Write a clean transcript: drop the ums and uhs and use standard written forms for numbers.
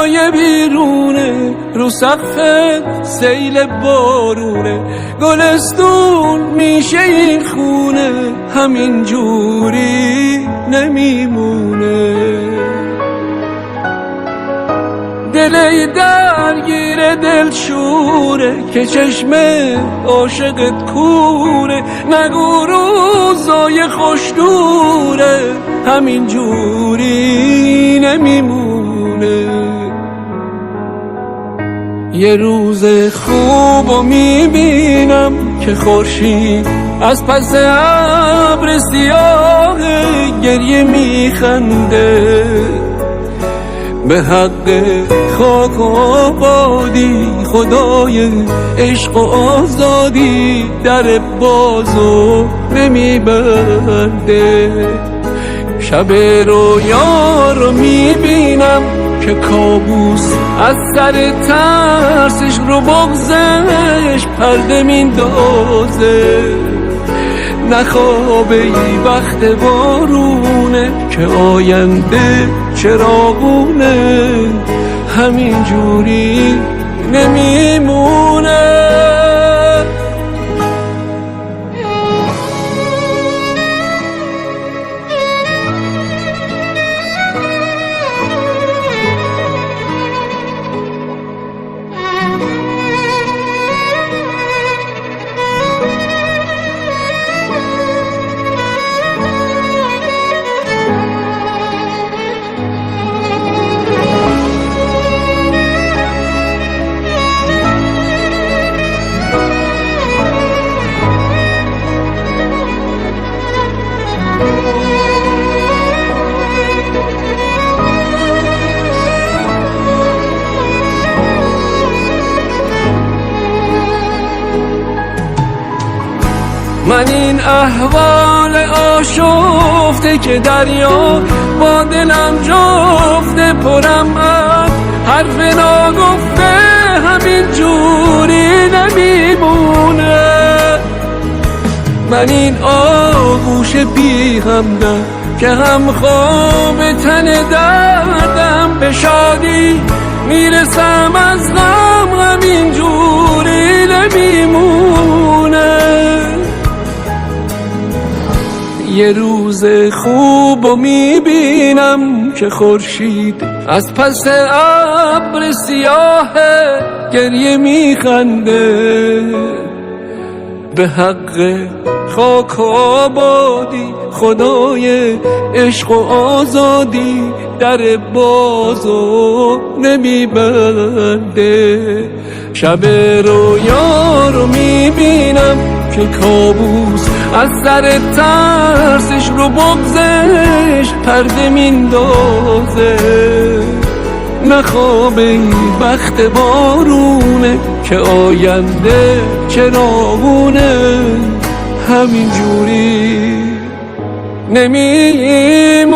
دنیای بیرونه، رو سقفت سیل بارونه، گلستون میشه این خونه، همین جوری نمیمونه. دلی درگیر دلشوره که چشم عاشقت کوره، نگو روزای خوش دوره، همین جوری نمیمونه. یه روز خوبو میبینم که خورشید از پس ابر سیاه گریه میخنده، به حق خاک و آبادی خدای عشق و آزادی در بازو نمیبنده. شب رویا رو میبینم که کابوس از سر ترسش رو بغزش پرده میندازه، نخوابه ای وقت بارونه که آینده چراغونه، همین جوری نمیمونه. من این احوال آشفته که دریا با دلم جفته، پرم از حرف ناگفته، همین جوری نمیمونه. من این آغوش بی همدم که هم خواب تن دردم، به شادی میرسم از غم، همین جوری نمیمونه. یه روز خوبو میبینم که خورشید از پس ابر سیاه گریه میخنده، به حق خاک و آبادی خدای عشق و آزادی در بازو نمیبنده. شب رویا رو میبینم که کابوس از سر ترسش رو بغزش پرده میندازه، نخوابه ای بخت بارونه که آینده چراغونه، همین جوری نمیمونه.